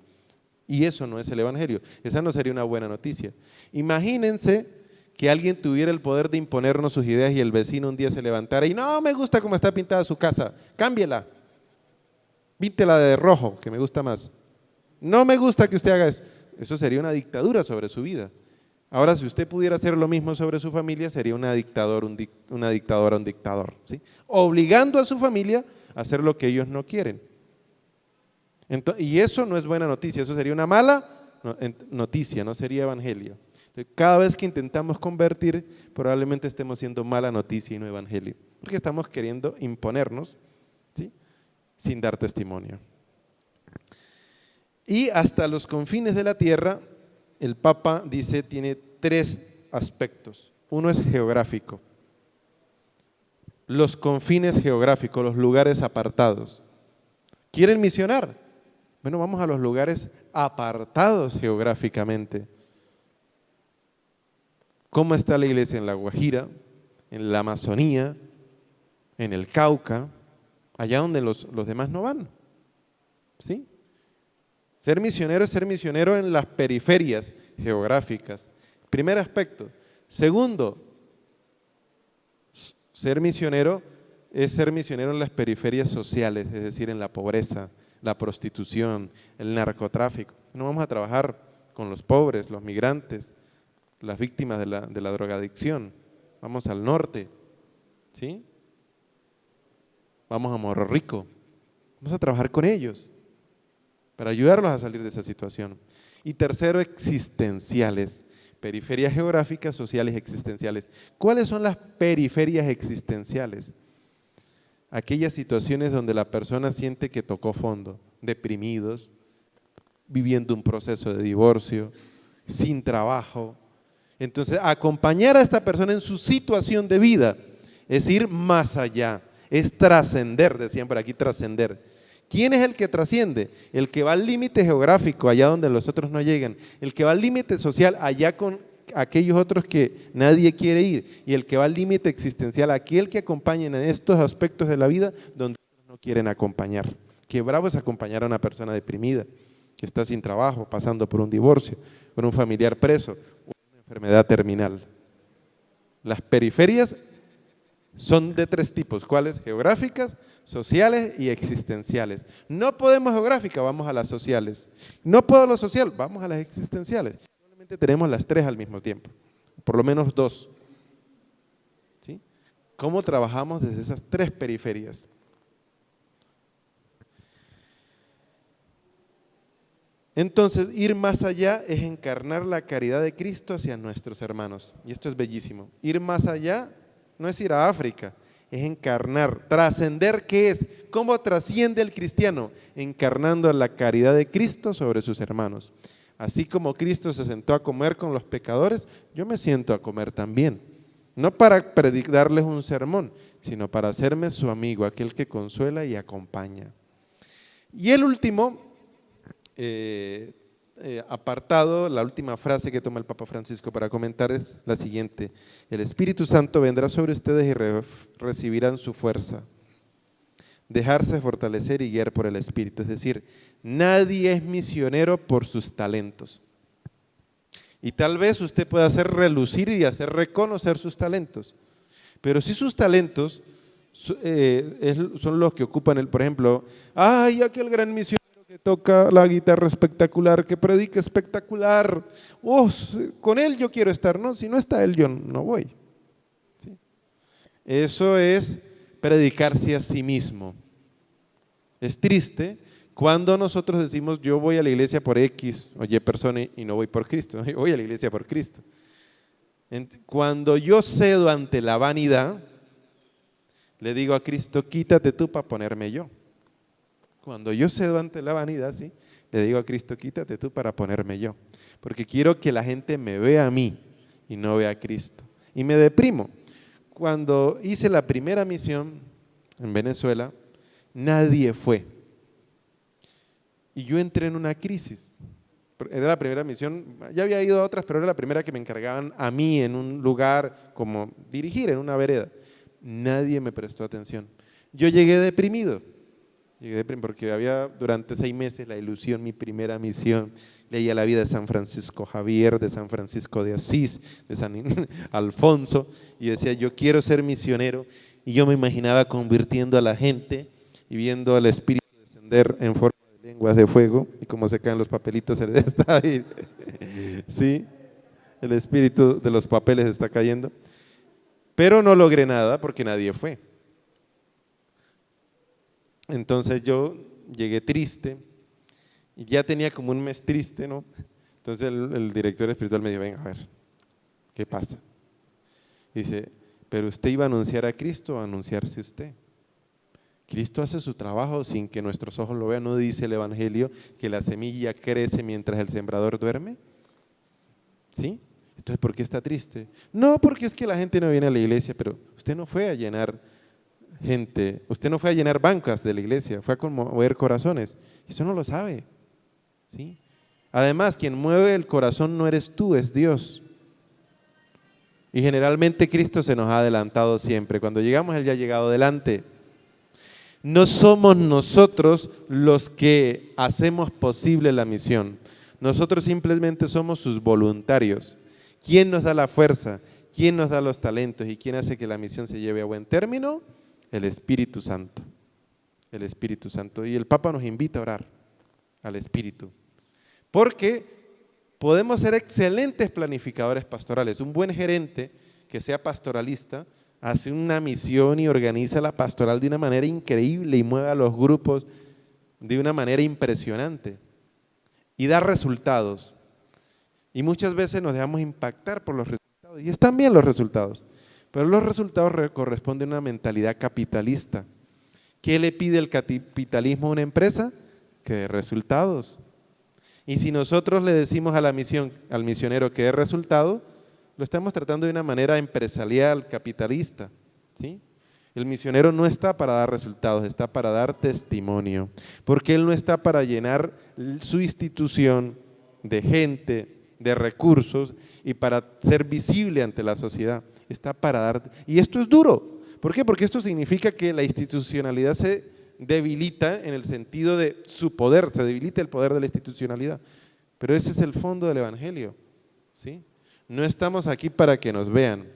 Y eso no es el evangelio, esa no sería una buena noticia. Imagínense que alguien tuviera el poder de imponernos sus ideas y el vecino un día se levantara y no me gusta cómo está pintada su casa, cámbiela, píntela de rojo, que me gusta más. No me gusta que usted haga eso. Eso sería una dictadura sobre su vida. Ahora, si usted pudiera hacer lo mismo sobre su familia, sería una dictadora, un dictador, ¿sí? Obligando a su familia a hacer lo que ellos no quieren. Y eso no es buena noticia, eso sería una mala noticia, no sería evangelio. Entonces, cada vez que intentamos convertir, probablemente estemos siendo mala noticia y no evangelio, porque estamos queriendo imponernos, ¿sí?, sin dar testimonio. Y hasta los confines de la tierra, el Papa dice, tiene 3 aspectos. Uno es geográfico. Los confines geográficos, los lugares apartados. ¿Quieren misionar? Bueno, vamos a los lugares apartados geográficamente. ¿Cómo está la iglesia en La Guajira, en la Amazonía, en el Cauca, allá donde los demás no van? ¿Sí? Ser misionero es ser misionero en las periferias geográficas. Primer aspecto. Segundo, ser misionero es ser misionero en las periferias sociales, es decir, en la pobreza, la prostitución, el narcotráfico. No vamos a trabajar con los pobres, los migrantes, las víctimas de la drogadicción. Vamos al norte, ¿sí? Vamos a Morro Rico. Vamos a trabajar con ellos para ayudarlos a salir de esa situación. Y tercero, existenciales, periferias geográficas, sociales, existenciales. ¿Cuáles son las periferias existenciales? Aquellas situaciones donde la persona siente que tocó fondo, deprimidos, viviendo un proceso de divorcio, sin trabajo. Entonces, acompañar a esta persona en su situación de vida es ir más allá, es trascender, decían por aquí, trascender. ¿Quién es el que trasciende? El que va al límite geográfico, allá donde los otros no llegan. El que va al límite social, allá con aquellos otros que nadie quiere ir, y el que va al límite existencial, aquel que acompaña en estos aspectos de la vida donde no quieren acompañar. Qué bravo es acompañar a una persona deprimida, que está sin trabajo, pasando por un divorcio, con un familiar preso, o una enfermedad terminal. Las periferias son de 3 tipos, ¿cuáles? Geográficas, sociales y existenciales. No podemos geográfica, vamos a las sociales. No puedo lo social, vamos a las existenciales. Probablemente tenemos las 3 al mismo tiempo, por lo menos 2. ¿Sí? ¿Cómo trabajamos desde esas 3 periferias? Entonces, ir más allá es encarnar la caridad de Cristo hacia nuestros hermanos. Y esto es bellísimo. Ir más allá no es ir a África, es encarnar, trascender. ¿Qué es? ¿Cómo trasciende el cristiano? Encarnando la caridad de Cristo sobre sus hermanos. Así como Cristo se sentó a comer con los pecadores, yo me siento a comer también. No para darles un sermón, sino para hacerme su amigo, aquel que consuela y acompaña. Y el último apartado, la última frase que toma el Papa Francisco para comentar es la siguiente: el Espíritu Santo vendrá sobre ustedes y recibirán su fuerza. Dejarse fortalecer y guiar por el Espíritu, es decir, nadie es misionero por sus talentos. Y tal vez usted pueda hacer relucir y hacer reconocer sus talentos, pero si sus talentos son los que ocupan por ejemplo, ¡ay, aquel gran misionero que toca la guitarra espectacular, que predica espectacular! ¡Oh, con él yo quiero estar! No, si no está él, yo no voy. ¿Sí? Eso es predicarse a sí mismo. Es triste cuando nosotros decimos, yo voy a la iglesia por X o Y persona y no voy por Cristo, yo voy a la iglesia por Cristo. Cuando yo cedo ante la vanidad, le digo a Cristo, quítate tú para ponerme yo. Cuando yo cedo ante la vanidad, ¿sí?, le digo a Cristo, quítate tú para ponerme yo. Porque quiero que la gente me vea a mí y no vea a Cristo. Y me deprimo. Cuando hice la primera misión en Venezuela, nadie fue. Y yo entré en una crisis. Era la primera misión, ya había ido a otras, pero era la primera que me encargaban a mí en un lugar como dirigir, en una vereda. Nadie me prestó atención. Yo llegué deprimido porque había durante 6 meses la ilusión, mi primera misión. Leía la vida de San Francisco Javier, de San Francisco de Asís, de San Alfonso, y decía, yo quiero ser misionero, y yo me imaginaba convirtiendo a la gente y viendo al Espíritu descender en forma de lenguas de fuego, y como se caen los papelitos, se les está ahí. Sí, el Espíritu de los papeles está cayendo, pero no logré nada porque nadie fue. Entonces yo llegué triste, y ya tenía como un mes triste, ¿no? Entonces el director espiritual me dijo, venga, a ver, ¿qué pasa? Dice, pero usted iba a anunciar a Cristo o a anunciarse usted. Cristo hace su trabajo sin que nuestros ojos lo vean. ¿No dice el Evangelio que la semilla crece mientras el sembrador duerme? ¿Sí? Entonces, ¿por qué está triste? No, porque es que la gente no viene a la iglesia, pero usted no fue a llenar gente, usted no fue a llenar bancas de la iglesia, fue a conmover corazones. Eso no lo sabe. ¿Sí? Además, quien mueve el corazón no eres tú, es Dios. Y generalmente Cristo se nos ha adelantado siempre. Cuando llegamos, Él ya ha llegado delante. No somos nosotros los que hacemos posible la misión. Nosotros simplemente somos sus voluntarios. ¿Quién nos da la fuerza? ¿Quién nos da los talentos? ¿Y quién hace que la misión se lleve a buen término? El Espíritu Santo. El Espíritu Santo. Y el Papa nos invita a orar al Espíritu. Porque podemos ser excelentes planificadores pastorales. Un buen gerente que sea pastoralista hace una misión y organiza la pastoral de una manera increíble y mueve a los grupos de una manera impresionante y da resultados. Y muchas veces nos dejamos impactar por los resultados, y están bien los resultados, pero los resultados corresponden a una mentalidad capitalista. ¿Qué le pide el capitalismo a una empresa? Que dé resultados. Y si nosotros le decimos a la misión, al misionero que dé resultado, lo estamos tratando de una manera empresarial, capitalista, ¿sí? El misionero no está para dar resultados, está para dar testimonio, porque él no está para llenar su institución de gente de recursos y para ser visible ante la sociedad. Está para dar, y esto es duro. ¿Por qué? Porque esto significa que la institucionalidad se debilita en el sentido de su poder, se debilita el poder de la institucionalidad. Pero ese es el fondo del Evangelio, ¿sí? No estamos aquí para que nos vean,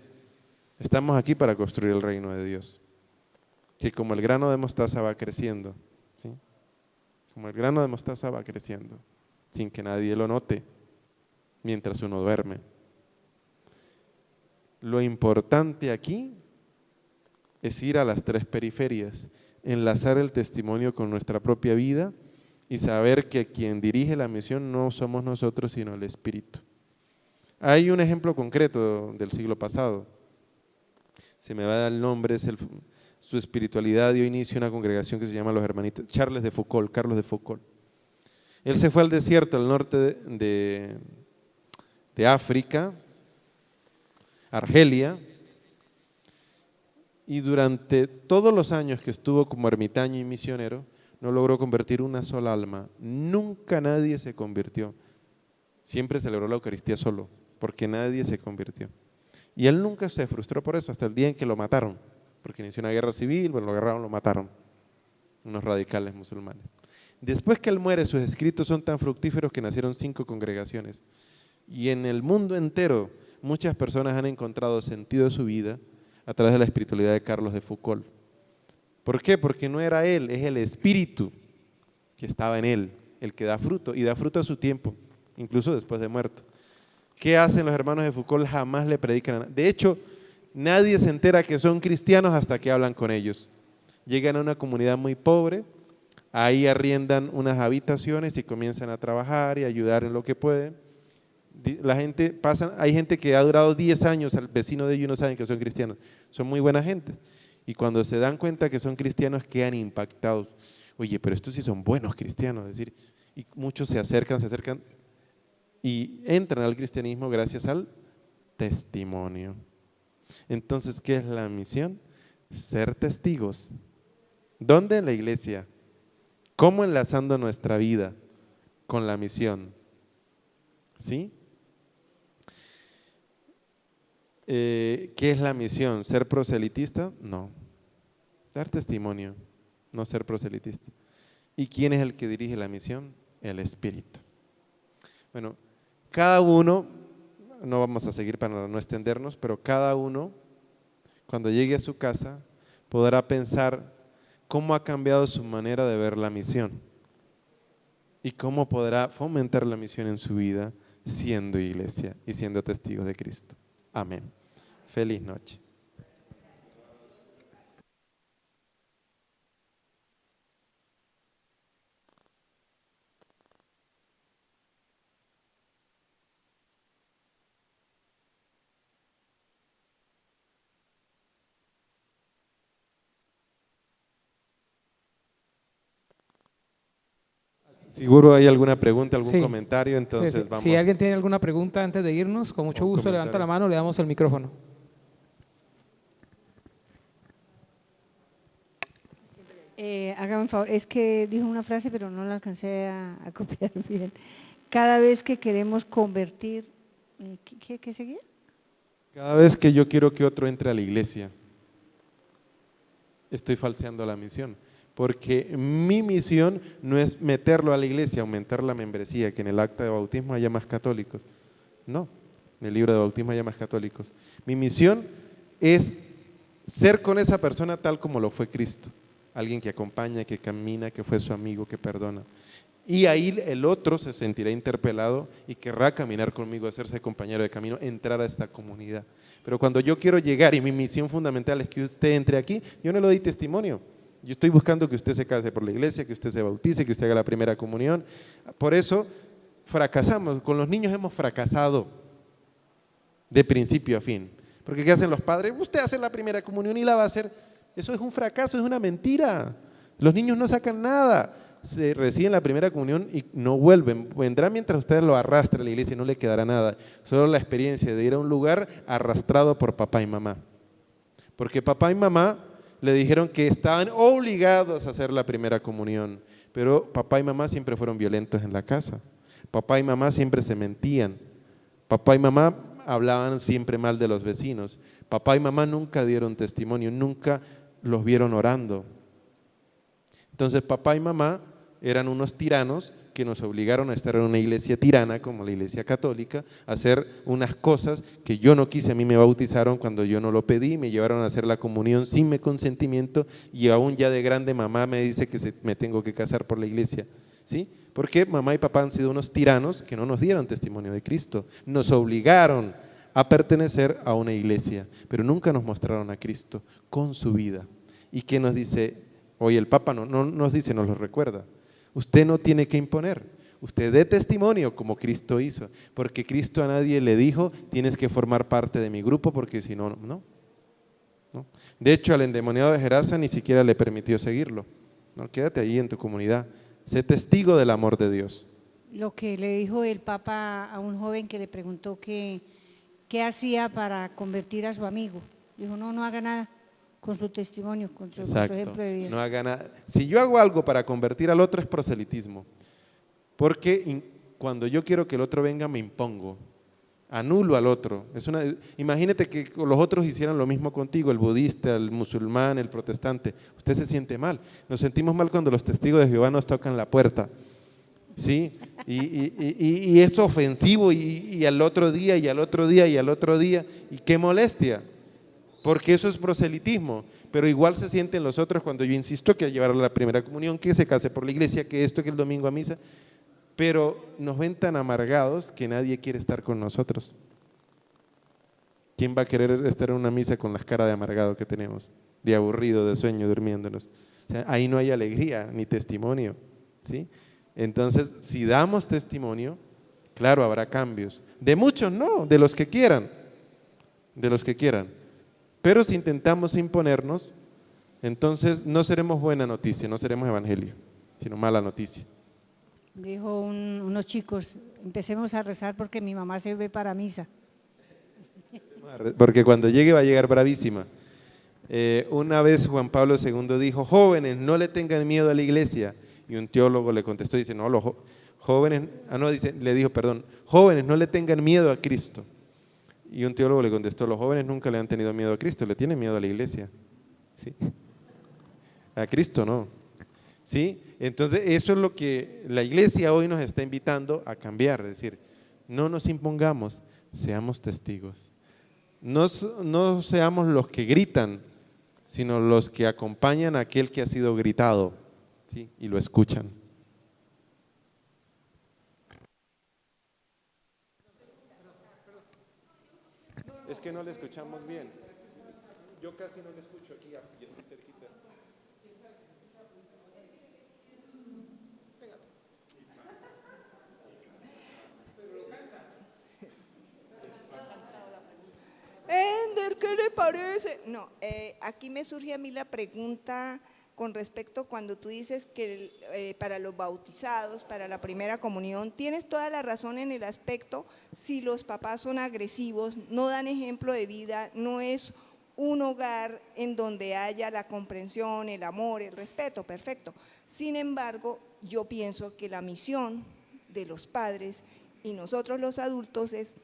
estamos aquí para construir el reino de Dios. Que como el grano de mostaza va creciendo, ¿sí? Como el grano de mostaza va creciendo, sin que nadie lo note, mientras uno duerme. Lo importante aquí es ir a las tres periferias, enlazar el testimonio con nuestra propia vida y saber que quien dirige la misión no somos nosotros, sino el Espíritu. Hay un ejemplo concreto del siglo pasado, se me va a dar el nombre, su espiritualidad dio inicio a una congregación que se llama Los Hermanitos, Carlos de Foucault. Él se fue al desierto al norte de África, Argelia, y durante todos los años que estuvo como ermitaño y misionero, no logró convertir una sola alma. Nunca nadie se convirtió. Siempre celebró la Eucaristía solo, porque nadie se convirtió. Y él nunca se frustró por eso, hasta el día en que lo mataron, porque inició una guerra civil, bueno, lo agarraron, lo mataron, unos radicales musulmanes. Después que él muere, sus escritos son tan fructíferos que nacieron 5 congregaciones. Y en el mundo entero, muchas personas han encontrado sentido de su vida a través de la espiritualidad de Carlos de Foucault. ¿Por qué? Porque no era él, es el Espíritu que estaba en él, el que da fruto, y da fruto a su tiempo, incluso después de muerto. ¿Qué hacen los hermanos de Foucault? Jamás le predican a nadie. De hecho, nadie se entera que son cristianos hasta que hablan con ellos. Llegan a una comunidad muy pobre, ahí arriendan unas habitaciones y comienzan a trabajar y ayudar en lo que pueden. La gente pasa, hay gente que ha durado 10 años al vecino de ellos y no saben que son cristianos. Son muy buena gente. Y cuando se dan cuenta que son cristianos, quedan impactados. Oye, pero estos sí son buenos cristianos. Es decir, y muchos se acercan y entran al cristianismo gracias al testimonio. Entonces, ¿qué es la misión? Ser testigos. ¿Dónde? En la iglesia. ¿Cómo? Enlazando nuestra vida con la misión. ¿Sí? ¿Qué es la misión? ¿Ser proselitista? No. Dar testimonio, no ser proselitista. ¿Y quién es el que dirige la misión? El Espíritu. Bueno, cada uno, no vamos a seguir para no extendernos, pero cada uno, cuando llegue a su casa, podrá pensar cómo ha cambiado su manera de ver la misión y cómo podrá fomentar la misión en su vida siendo iglesia y siendo testigos de Cristo. Amén. Feliz noche. Seguro hay alguna pregunta, algún Sí. comentario, entonces Sí. vamos. Si alguien tiene alguna pregunta antes de irnos, con mucho Un gusto levanta comentario. la mano, le damos el micrófono. Hágame un favor, es que dijo una frase, pero no la alcancé a copiar bien. Cada vez que queremos convertir, ¿qué seguía? Cada vez que yo quiero que otro entre a la iglesia, estoy falseando la misión. Porque mi misión no es meterlo a la iglesia, aumentar la membresía, que en el acta de bautismo haya más católicos. No, en el libro de bautismo haya más católicos. Mi misión es ser con esa persona tal como lo fue Cristo. Alguien que acompaña, que camina, que fue su amigo, que perdona. Y ahí el otro se sentirá interpelado y querrá caminar conmigo, hacerse compañero de camino, entrar a esta comunidad. Pero cuando yo quiero llegar y mi misión fundamental es que usted entre aquí, yo no le doy testimonio. Yo estoy buscando que usted se case por la iglesia, que usted se bautice, que usted haga la primera comunión. Por eso fracasamos, con los niños hemos fracasado de principio a fin. Porque ¿qué hacen los padres? Usted hace la primera comunión y la va a hacer. Eso es un fracaso, es una mentira. Los niños no sacan nada. Se reciben la primera comunión y no vuelven. Vendrán mientras usted lo arrastre a la iglesia y no le quedará nada. Solo la experiencia de ir a un lugar arrastrado por papá y mamá. Porque papá y mamá le dijeron que estaban obligados a hacer la primera comunión, pero papá y mamá siempre fueron violentos en la casa. Papá y mamá siempre se mentían. Papá y mamá hablaban siempre mal de los vecinos. Papá y mamá nunca dieron testimonio, nunca los vieron orando. Entonces papá y mamá eran unos tiranos que nos obligaron a estar en una iglesia tirana como la iglesia católica, a hacer unas cosas que yo no quise. A mí me bautizaron cuando yo no lo pedí, me llevaron a hacer la comunión sin mi consentimiento y aún ya de grande mamá me dice que me tengo que casar por la iglesia, ¿sí? Porque mamá y papá han sido unos tiranos que no nos dieron testimonio de Cristo, nos obligaron a pertenecer a una iglesia, pero nunca nos mostraron a Cristo con su vida. ¿Y qué nos dice hoy el Papa? No nos dice, nos lo recuerda. Usted no tiene que imponer, usted dé testimonio como Cristo hizo, porque Cristo a nadie le dijo, tienes que formar parte de mi grupo, porque si no, no. De hecho, al endemoniado de Gerasa ni siquiera le permitió seguirlo. No, quédate ahí en tu comunidad, sé testigo del amor de Dios. Lo que le dijo el Papa a un joven que le preguntó qué hacía para convertir a su amigo. Dijo, no haga nada. Con su testimonio, con su ejemplo de vida. No haga nada. Si yo hago algo para convertir al otro es proselitismo, porque cuando yo quiero que el otro venga me impongo, anulo al otro. Imagínate que los otros hicieran lo mismo contigo, el budista, el musulmán, el protestante. Usted se siente mal. Nos sentimos mal cuando los testigos de Jehová nos tocan la puerta, ¿sí? Y es ofensivo y al otro día, y al otro día, y al otro día, y qué molestia. Porque eso es proselitismo, pero igual se sienten los otros cuando yo insisto que a llevar a la primera comunión, que se case por la iglesia, que esto, que el domingo a misa, pero nos ven tan amargados que nadie quiere estar con nosotros. ¿Quién va a querer estar en una misa con las caras de amargado que tenemos, de aburrido, de sueño, durmiéndonos? O sea, ahí no hay alegría ni testimonio, ¿sí? Entonces, si damos testimonio, claro, habrá cambios. De muchos no, de los que quieran, Pero si intentamos imponernos, entonces no seremos buena noticia, no seremos evangelio, sino mala noticia. Dijo unos chicos, empecemos a rezar porque mi mamá se ve para misa. Porque cuando llegue va a llegar bravísima. Una vez Juan Pablo II dijo, jóvenes, no le tengan miedo a la iglesia. Y un teólogo le contestó, dice, no, los jóvenes, jóvenes, no le tengan miedo a Cristo. Y un teólogo le contestó, los jóvenes nunca le han tenido miedo a Cristo, le tienen miedo a la iglesia. ¿Sí? A Cristo no. ¿Sí? Entonces eso es lo que la iglesia hoy nos está invitando a cambiar, es decir, no nos impongamos, seamos testigos. No seamos los que gritan, sino los que acompañan a aquel que ha sido gritado, ¿sí? Y lo escuchan. Es que no le escuchamos bien. Yo casi no le escucho aquí, y estoy cerquita. Ender, ¿qué le parece? No, aquí me surge a mí la pregunta con respecto cuando tú dices que para los bautizados, para la primera comunión, tienes toda la razón en el aspecto, si los papás son agresivos, no dan ejemplo de vida, no es un hogar en donde haya la comprensión, el amor, el respeto, perfecto. Sin embargo, yo pienso que la misión de los padres y nosotros los adultos es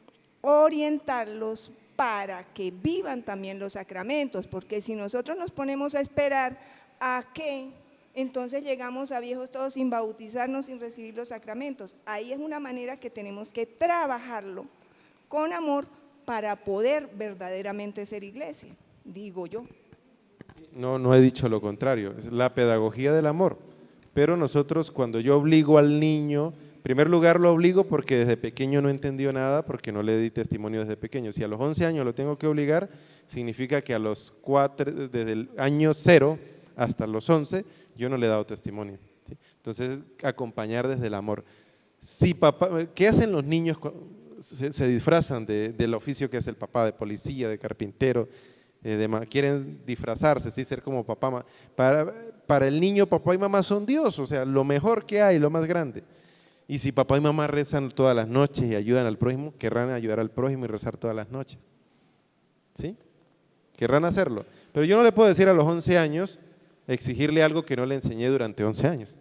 orientarlos para que vivan también los sacramentos, porque si nosotros nos ponemos a esperar a que entonces llegamos a viejos todos sin bautizarnos, sin recibir los sacramentos. Ahí es una manera que tenemos que trabajarlo con amor para poder verdaderamente ser iglesia, digo yo. No he dicho lo contrario, es la pedagogía del amor, pero nosotros cuando yo obligo al niño, en primer lugar lo obligo porque desde pequeño no entendió nada, porque no le di testimonio desde pequeño. Si a los 11 años lo tengo que obligar, significa que a los 4, desde el año 0 hasta los 11, yo no le he dado testimonio, ¿sí? Entonces, acompañar desde el amor. Si papá, ¿qué hacen los niños? Se disfrazan del oficio que hace el papá, de policía, de carpintero, quieren disfrazarse, ¿sí? Ser como papá. Para el niño, papá y mamá son Dios, o sea, lo mejor que hay, lo más grande. Y si papá y mamá rezan todas las noches y ayudan al prójimo, querrán ayudar al prójimo y rezar todas las noches, ¿sí? Querrán hacerlo. Pero yo no le puedo decir a los 11 años, exigirle algo que no le enseñé durante 11 años.